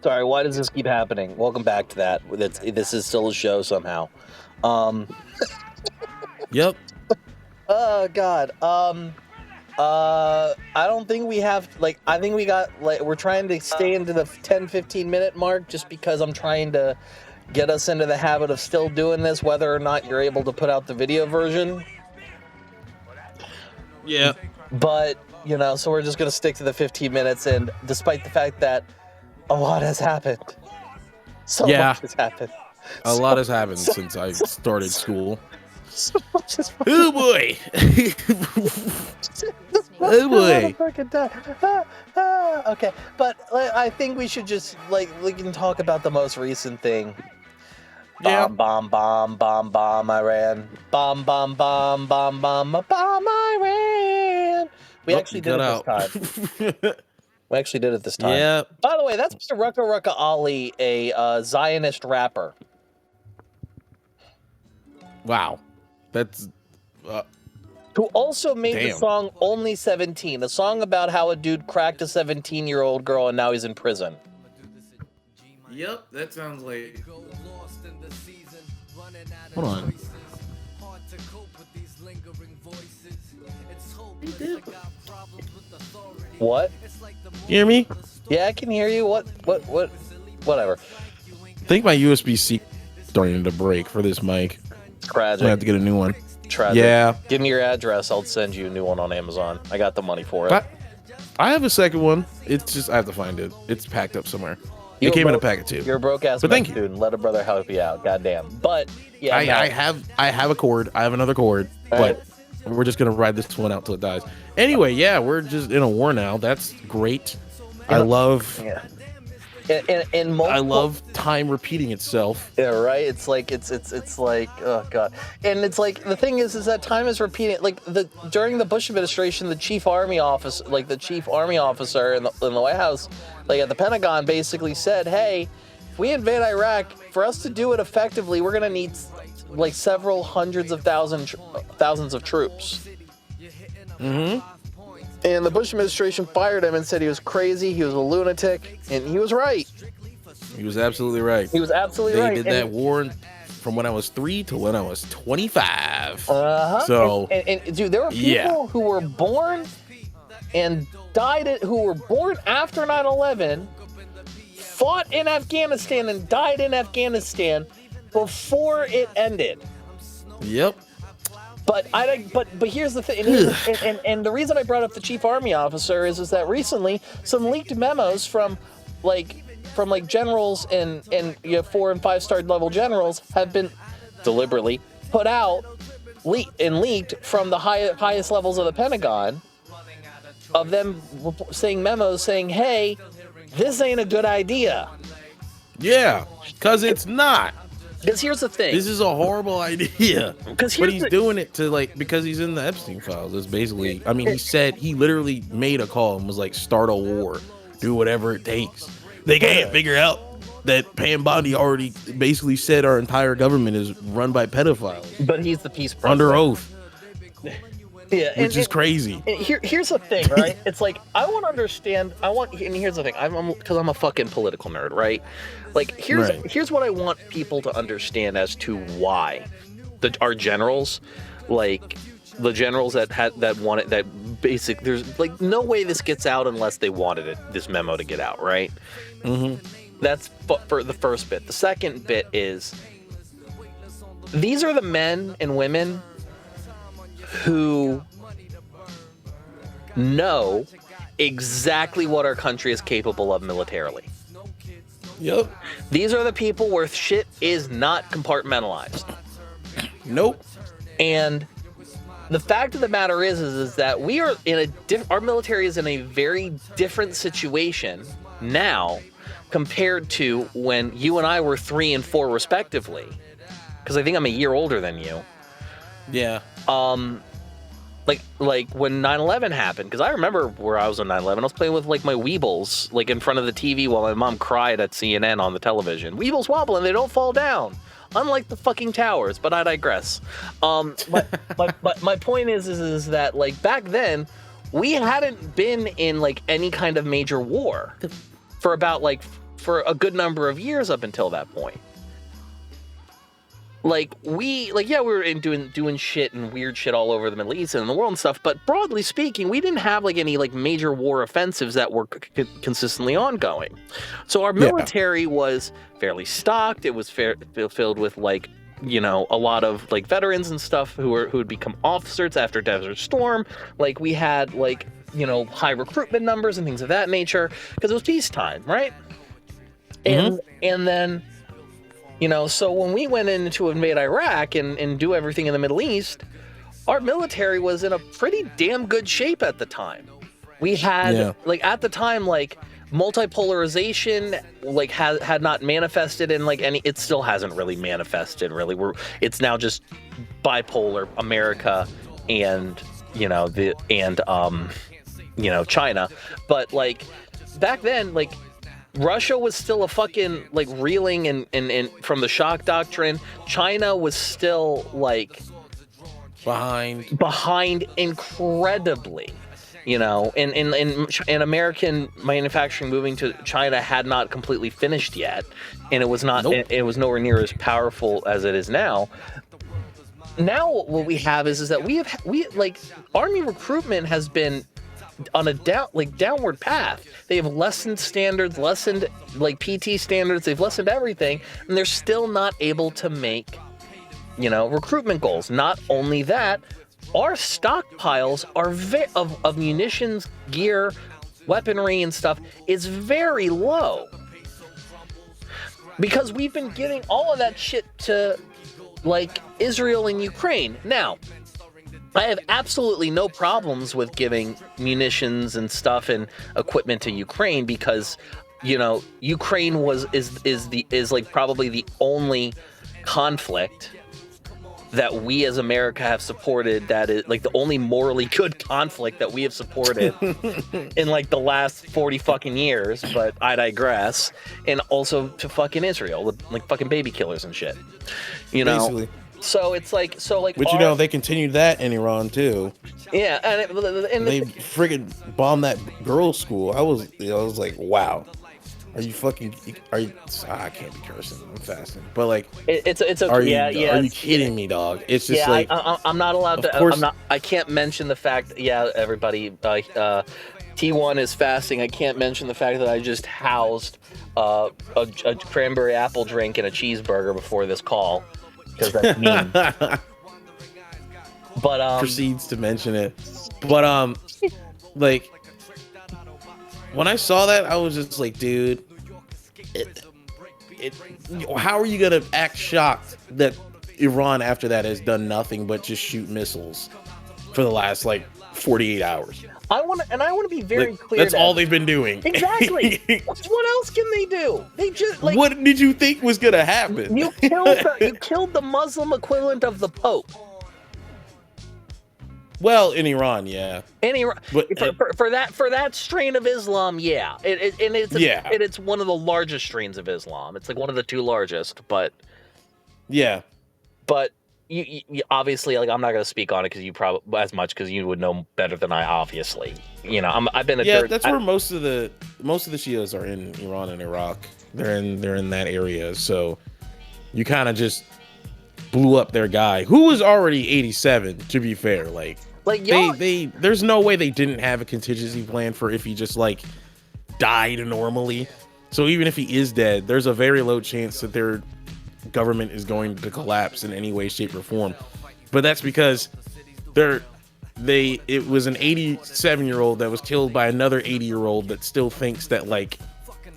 Sorry, why does this keep happening? Welcome back to that. This is still a show somehow. Yep. Oh God. I don't think we have I think we got we're trying to stay into the 10-15 minute mark just because I'm trying to get us into the habit of still doing this, whether or not you're able to put out the video version. Yeah. But, you know, so we're just going to stick to the 15 minutes, and despite the fact that a lot has happened. So much has happened. A lot has happened since I started school. So much has Oh boy. Oh boy. Okay, but I think we should just we can talk about the most recent thing. Bomb, bomb, bomb, bomb, bomb, Iran. Bomb, bomb, bomb, bomb, bomb, bomb, Iran. We actually did it this time. We actually did it this time. Yeah. By the way, that's Mr. Rucka Rucka Ali, a Zionist rapper. Wow. That's... who also made the song Only 17, a song about how a dude cracked a 17-year-old girl and now he's in prison. Yep, that sounds like... Hold on. What? You hear me? Yeah, I can hear you. What? Whatever. I think my USB-C starting to break for this mic. Tragic. I have to get a new one. Tragic. Yeah. Give me your address. I'll send you a new one on Amazon. I got the money for it. I have a second one. It's just I have to find it. It's packed up somewhere. It came in a packet too. You're a broke ass student. Let a brother help you out. Goddamn. But yeah, I have a cord. I have another cord, but we're just gonna ride this one out till it dies. Anyway, yeah, we're just in a war now. That's great. I love. Yeah. And multiple, I love time repeating itself. Yeah, right. It's like oh god. And it's like the thing is that time is repeating. Like during the Bush administration, the chief army officer in the White House, at the Pentagon, basically said, "Hey, if we invade Iraq, for us to do it effectively, we're gonna need several hundreds of thousands of troops." Mm-hmm. And the Bush administration fired him and said he was crazy, he was a lunatic, and he was right. He was absolutely right. He was absolutely right. They did that war from when I was 3 to when I was 25. Uh-huh. So, and dude, there were people who were born and died, who were born after 9/11, fought in Afghanistan and died in Afghanistan before it ended. Yep. But here's the thing, and the reason I brought up the chief army officer is that recently some leaked memos from generals and 4- and 5-star level generals have been deliberately put out, leaked from the highest levels of the Pentagon, of them saying memos saying, "Hey, this ain't a good idea." Yeah, because it's not. Because here's the thing. This is a horrible idea. But he's doing it to because he's in the Epstein files. It's basically, I mean, he literally made a call and was like, start a war, do whatever it takes. They can't figure out that Pam Bondi already basically said our entire government is run by pedophiles. But he's the peace president. Under oath. Yeah, which is crazy. Here's the thing, right? It's like I want to understand. And here's the thing. Because I'm a fucking political nerd, right? Here's what I want people to understand as to why our generals, the generals that wanted that basic. There's no way this gets out unless they wanted this memo to get out, right? Mm-hmm. That's for the first bit. The second bit is these are the men and women who know exactly what our country is capable of militarily. Yep. These are the people where shit is not compartmentalized. Nope. And the fact of the matter is that we are in our military is in a very different situation now compared to when you and I were 3 and 4 respectively. Because I think I'm a year older than you. Yeah. Like when 9/11 happened, because I remember where I was on 9/11. I was playing with my Weebles, in front of the TV while my mom cried at CNN on the television. Weebles wobble and they don't fall down. unlike the fucking towers, but I digress. But my point is that like back then, we hadn't been in like any kind of major war for for a good number of years up until that point. We were doing shit and weird shit all over the Middle East and in the world and stuff, but broadly speaking, we didn't have like any like major war offensives that were consistently ongoing. So our military was fairly stocked. It was filled with like, you know, a lot of like veterans and stuff who would become officers after Desert Storm. Like we had like, you know, high recruitment numbers and things of that nature because it was peacetime, right? And then, you know, so when we went in to invade Iraq and do everything in the Middle East, our military was in a pretty damn good shape at the time. We had, like, at the time, like, multipolarization, like, had not manifested in, like, any... It still hasn't really manifested, really. It's now just bipolar America and, you know, China. But, like, back then, like... Russia was still a fucking like reeling and from the shock doctrine. China was still like behind incredibly, you know, and American manufacturing moving to China had not completely finished yet, and it was not it was nowhere near as powerful as it is now. Now what we have is that we like Army recruitment has been on a downward path. They have lessened standards, lessened like PT standards, they've lessened everything, and they're still not able to make, you know, recruitment goals. Not only that, our stockpiles are of munitions, gear, weaponry and stuff is very low. Because we've been giving all of that shit to like Israel and Ukraine. Now, I have absolutely no problems with giving munitions and stuff and equipment to Ukraine because, you know, Ukraine is like probably the only conflict that we as America have supported, that is like the only morally good conflict that we have supported in like the last 40 fucking years, but I digress. And also to fucking Israel, like fucking baby killers and shit, you know? Basically. So it's like, but you know, they continued that in Iran too. Yeah, and they friggin' bombed that girls' school. I was like, wow, are you? I can't be cursing. I'm fasting, but like, it's okay. Are you kidding me, dog? It's just like I'm not allowed to. I can't mention the fact. Yeah, everybody. T1 is fasting. I can't mention the fact that I just housed a cranberry apple drink and a cheeseburger before this call. Because that's mean. But proceeds to mention it. But like when I saw that, I was just like, dude, how are you gonna act shocked that Iran after that has done nothing but just shoot missiles for the last like 48 hours? I want to be very clear. That's all they've been doing. Exactly. What else can they do? They just like. What did you think was gonna happen? You killed the Muslim equivalent of the Pope. Well, in Iran, yeah. In Iran, but, for that strain of Islam, yeah. It's one of the largest strains of Islam. It's like one of the two largest, but. Yeah. But. You obviously, like, I'm not going to speak on it because you probably as much because you would know better than I. Obviously, you know, I've been that's where most of the Shias are in Iran and Iraq. They're in that area, so you kind of just blew up their guy who was already 87. To be fair, like they there's no way they didn't have a contingency plan for if he just like died normally. So even if he is dead, there's a very low chance that their government is going to collapse in any way, shape, or form. But that's because it was an 87-year-old that was killed by another 80-year-old that still thinks that like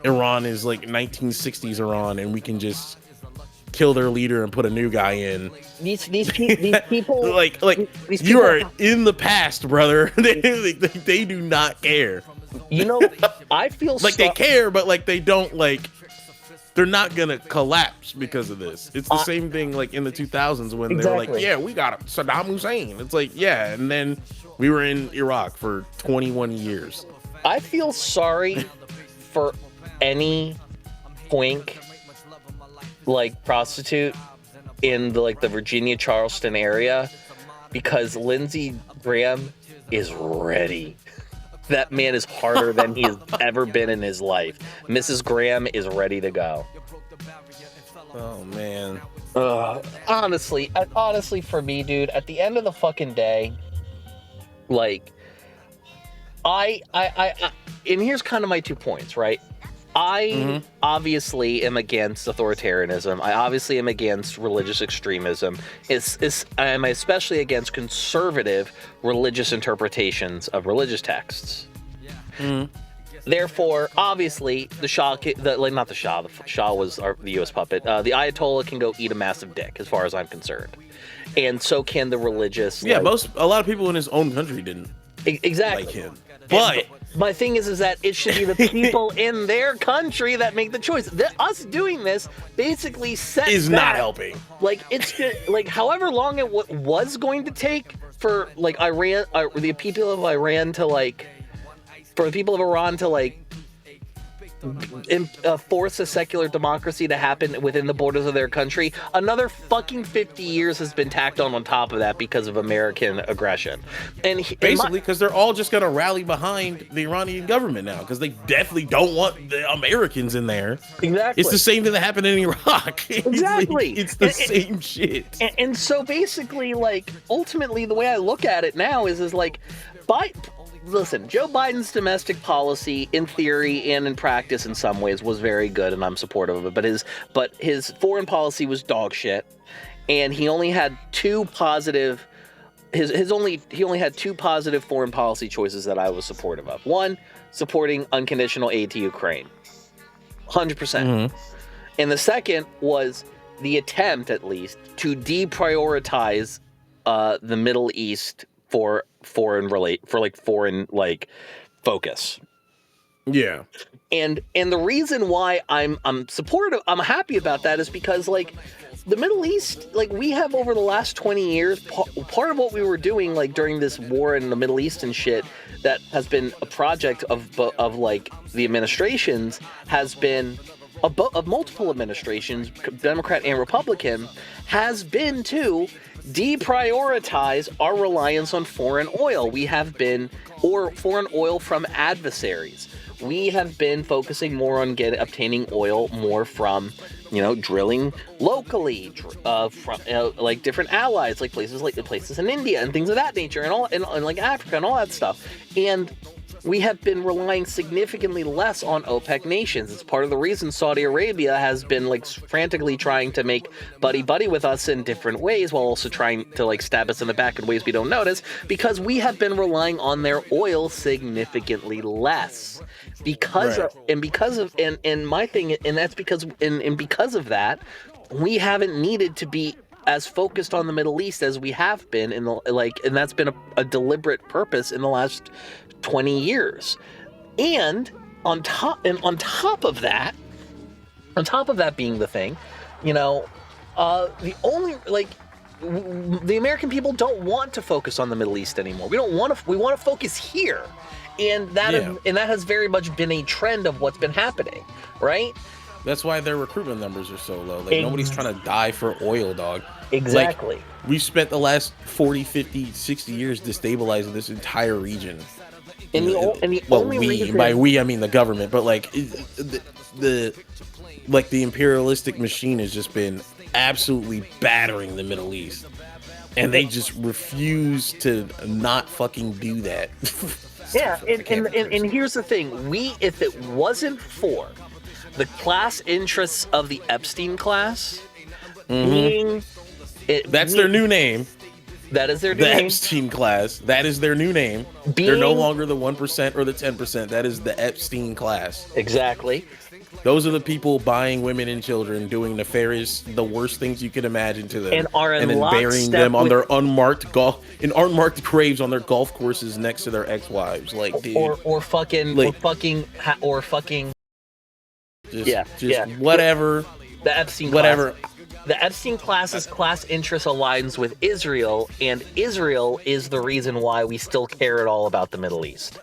Iran is like 1960s Iran and we can just kill their leader and put a new guy in. These people like you are in the past, brother. They do not care. You know, I feel like they care, but like they don't like. They're not gonna collapse because of this. It's the same thing like in the 2000s when they were like, yeah, we got Saddam Hussein. It's like, yeah, and then we were in Iraq for 21 years. I feel sorry for any twink, like prostitute, in the Virginia Charleston area because Lindsey Graham is ready. That man is harder than he has ever been in his life. Mrs. Graham is ready to go. Oh man. Honestly, for me, dude, at the end of the fucking day, like, I and here's kind of my 2 points, right? I obviously am against authoritarianism. I obviously am against religious extremism. I'm especially against conservative religious interpretations of religious texts. Therefore, obviously, the Shah was the U.S. puppet. The Ayatollah can go eat a massive dick, as far as I'm concerned, and so can the religious. Yeah, a lot of people in his own country didn't exactly like him. But my thing is that it should be the people in their country that make the choice. Us doing this basically is not helping. Like, it's just, like, however long it was going to take for like Iran, the people of Iran to for the people of Iran to force a secular democracy to happen within the borders of their country, another fucking 50 years has been tacked on top of that because of American aggression. And basically, because they're all just going to rally behind the Iranian government now, because they definitely don't want the Americans in there. Exactly. It's the same thing that happened in Iraq. Exactly. It's the same shit. And so basically, ultimately, the way I look at it now is listen, Joe Biden's domestic policy, in theory and in practice, in some ways, was very good, and I'm supportive of it. But his foreign policy was dog shit, and he only had two positive. He only had two positive foreign policy choices that I was supportive of. One, supporting unconditional aid to Ukraine, 100%, and the second was the attempt, at least, to deprioritize the Middle East for foreign focus. Yeah. And the reason why I'm supportive, I'm happy about that, is because the Middle East, we have over the last 20 years, part of what we were doing during this war in the Middle East and shit, that has been a project of the administrations, has been of multiple administrations, Democrat and Republican, has been to deprioritize our reliance on foreign oil. Or foreign oil from adversaries. We have been focusing more on obtaining oil more from, drilling locally, from different allies, places in India and things of that nature, and Africa and all that stuff. And we have been relying significantly less on OPEC nations. It's part of the reason Saudi Arabia has been frantically trying to make buddy with us in different ways, while also trying to stab us in the back in ways we don't notice, because we have been relying on their oil significantly less. Because of that, we haven't needed to be as focused on the Middle East as we have been and that's been a deliberate purpose in the last 20 years. And on top of that being the thing, the American people don't want to focus on the Middle East anymore. We want to focus here. And that has very much been a trend of what's been happening, right? That's why their recruitment numbers are so low. Nobody's trying to die for oil, dog. Exactly. We've spent the last 40, 50, 60 years destabilizing this entire region. By we, I mean the government, but the imperialistic machine has just been absolutely battering the Middle East, and they just refuse to not fucking do that. Yeah, and here's the thing: if it wasn't for the class interests of the Epstein class, that's their new name. That is their new name. The Epstein class. That is their new name. They're no longer the 1% or the 10%. That is the Epstein class. Exactly. Those are the people buying women and children, doing the worst things you can imagine to them, and then burying them on their unmarked graves on their golf courses next to their ex-wives. Whatever. The Epstein whatever. Class. The Epstein class's class interest aligns with Israel, and Israel is the reason why we still care at all about the Middle East.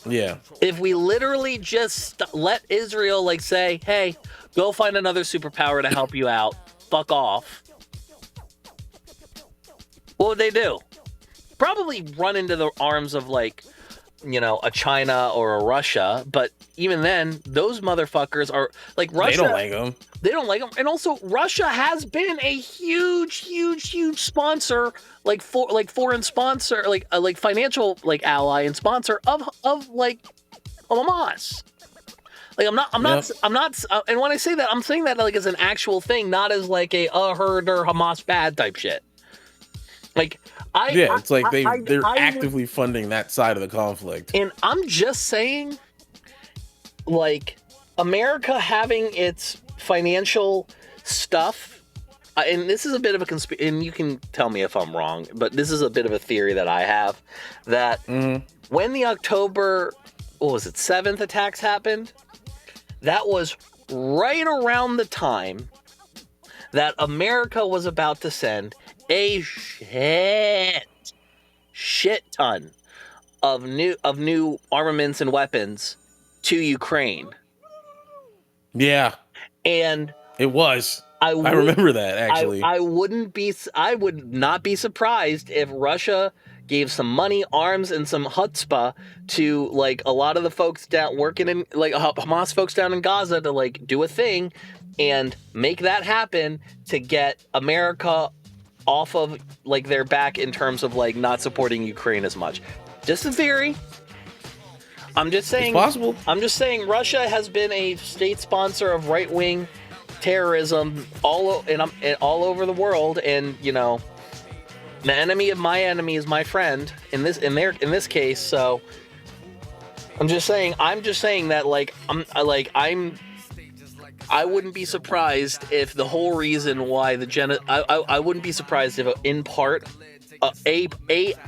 Yeah. If we literally just let Israel say, hey, go find another superpower to help you out, fuck off, What would they do? Probably run into the arms of like, you know, a China or a Russia, but even then, those motherfuckers are like Russia. They don't like them. They don't like them, and also Russia has been a huge sponsor, like foreign sponsor, like financial like ally and sponsor of like Hamas. Like I'm not, and when I say that, I'm saying that like as an actual thing, not as like a herd or Hamas bad type shit. Like it's like they're actively funding that side of the conflict. And I'm just saying, like, America having its financial stuff, and this is a bit of a conspiracy, and you can tell me if I'm wrong, but this is a bit of a theory that I have, that when the October, 7th attacks happened, that was right around the time that America was about to send a shit ton of new armaments and weapons to Ukraine. Yeah. And it was. I remember that, actually. I would not be surprised if Russia gave some money, arms, and some chutzpah to like a lot of the folks down working in like Hamas folks down in Gaza to like do a thing and make that happen to get America off of like their back in terms of like not supporting Ukraine as much. Just a theory. I'm just saying. It's possible. I'm just saying Russia has been a state sponsor of right-wing terrorism all over the world, and you know, the enemy of my enemy is my friend in this case. So I'm just saying that like I wouldn't be surprised if the whole reason why I wouldn't be surprised if in part a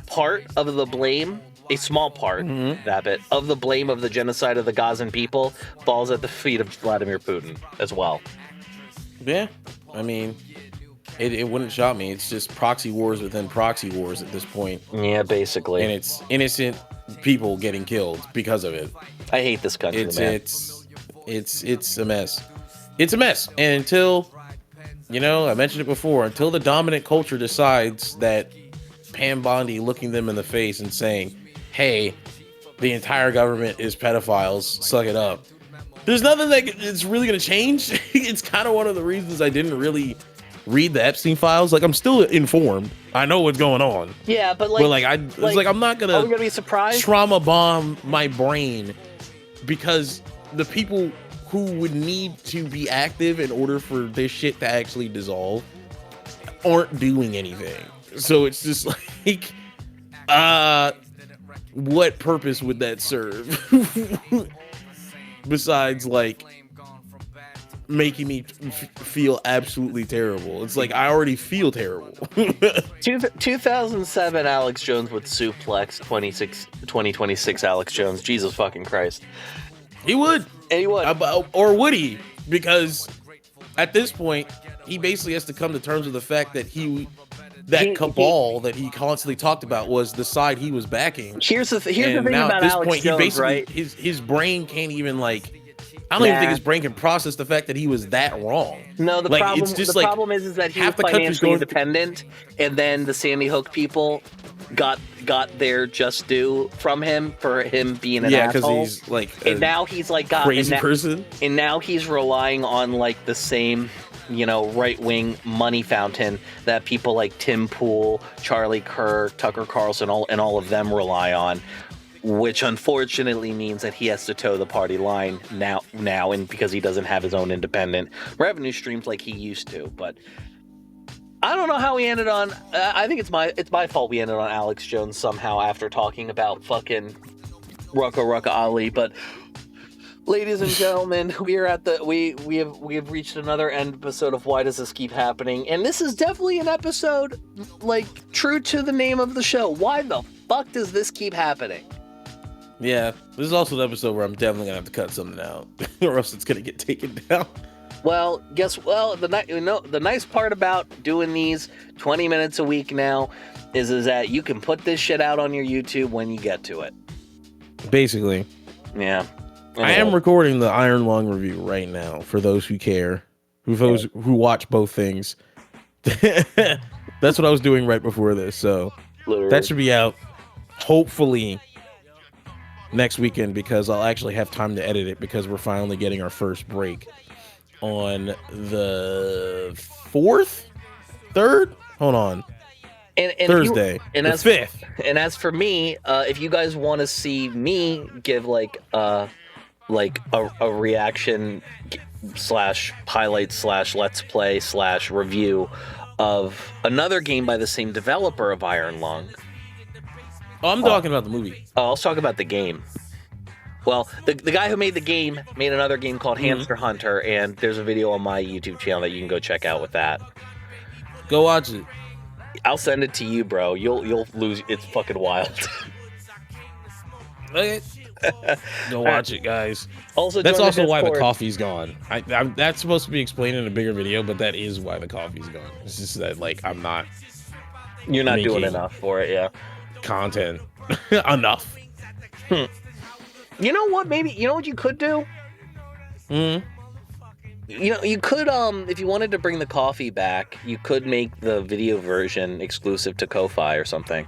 part of the blame, a small part of the blame of the genocide of the Gazan people falls at the feet of Vladimir Putin as well. Yeah, I mean, it wouldn't shock me. It's just proxy wars within proxy wars at this point. Yeah, basically. And it's innocent people getting killed because of it. I hate this country, man. It's a mess. It's a mess. And until, you know, I mentioned it before, until the dominant culture decides that Pam Bondi looking them in the face and saying, hey, the entire government is pedophiles, suck it up. There's nothing that it's really going to change. It's kind of one of the reasons I didn't really read the Epstein files. Like, I'm still informed. I know what's going on. Yeah, but I'm not going to be surprised. Trauma bomb my brain because the people who would need to be active in order for this shit to actually dissolve aren't doing anything. So it's just like, what purpose would that serve? Besides, like, making me feel absolutely terrible. It's like, I already feel terrible. 2007 Alex Jones would suplex 2026 Alex Jones. Jesus fucking Christ. He would. And he would. Or would he? Because at this point, he basically has to come to terms with the fact that cabal that he constantly talked about was the side he was backing. Here's the thing about Alex Jones, right? His brain can't even like. I don't even think his brain can process the fact that he was that wrong. No, the problem is that he was financially independent, and then the Sandy Hook people got their just due from him for him being an asshole. Yeah, because he's like, and now he's like crazy person, and now he's relying on like the same, you know, right-wing money fountain that people like Tim Pool, Charlie Kirk, Tucker Carlson, all of them rely on, which unfortunately means that he has to toe the party line now, and because he doesn't have his own independent revenue streams like he used to. But I don't know how we ended on. I think it's my fault we ended on Alex Jones somehow after talking about fucking Rucka Ali. But ladies and gentlemen, we have reached another episode of Why Does This Keep Happening? And this is definitely an episode like true to the name of the show. Why the fuck does this keep happening? Yeah, this is also the episode where I'm definitely gonna have to cut something out, or else it's gonna get taken down. Well, the nice part about doing these 20 minutes a week now is that you can put this shit out on your YouTube when you get to it. Basically. Yeah. I am recording the Iron Lung review right now for those who care, who watch both things. That's what I was doing right before this. So Literally. that should be out hopefully next weekend, because I'll actually have time to edit it, because we're finally getting our first break on the 4th, 3rd. Hold on. And Thursday, and the as 5th. And as for me, if you guys want to see me give like a reaction slash highlight slash let's play slash review of another game by the same developer of Iron Lung. Oh, I'm talking about the movie. Oh, let's talk about the game. Well, the guy who made the game made another game called Hamster Hunter, and there's a video on my YouTube channel that you can go check out with that. Go watch it. I'll send it to you, bro. You'll lose. It's fucking wild. Okay. Go watch it, guys. Also, that's join also the why the Discord. coffee's gone. That's supposed to be explained in a bigger video, but that is why the coffee's gone. It's just that, like, I'm not. You're not doing enough for it, yeah. Content enough. You know what? Maybe you know what you could do. You know, you could if you wanted to bring the coffee back, you could make the video version exclusive to Ko-Fi or something.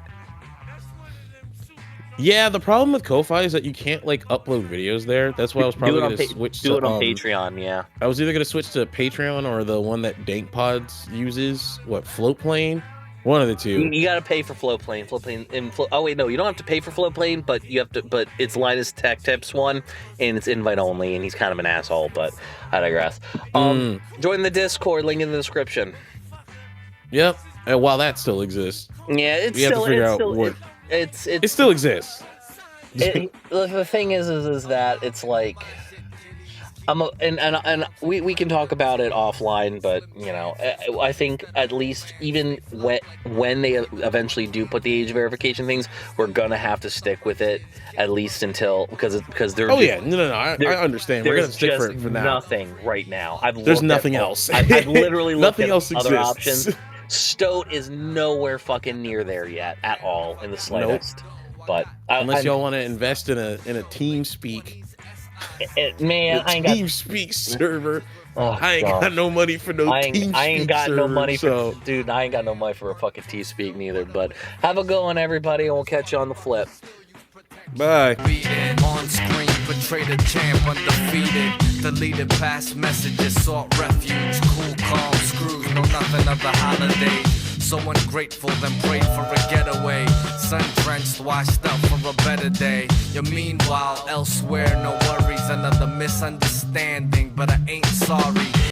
Yeah, the problem with Ko-Fi is that you can't like upload videos there. That's why I was probably going to switch to it on Patreon. Yeah, I was either going to switch to Patreon or the one that DankPods uses. What, Floatplane? One of the two. You got to pay for Floatplane. Oh wait, no, you don't have to pay for Floatplane, but you have to. But it's Linus Tech Tips one, and it's invite only, and he's kind of an asshole. But I digress. Join the Discord. Link in the description. Yep. And while that still exists, yeah, it still exists. The thing is that it's like. We can talk about it offline, but you know, I think at least even when they eventually do put the age verification things, we're gonna have to stick with it at least until because there's I understand. We're gonna stick for now. Nothing right now. There's nothing else. I've literally looked nothing at else other exists. options. Stoat is nowhere fucking near there yet at all in the slightest. Nope. But unless y'all want to invest in a TeamSpeak. Man, I ain't got TeamSpeak server. Oh, I ain't got no money for no TeamSpeak I ain't got server, no money for dude. I ain't got no money for a fucking TeamSpeak neither. But have a good one, everybody, and we'll catch you on the flip. Bye. On screen, portrayed a champ, undefeated. Deleted past messages, sought refuge. Cool, calm, screws, know nothing of the holiday. So ungrateful, then prayed for a getaway. Sun-drenched, washed up for a better day. Meanwhile, elsewhere, no worries, another misunderstanding, but I ain't sorry.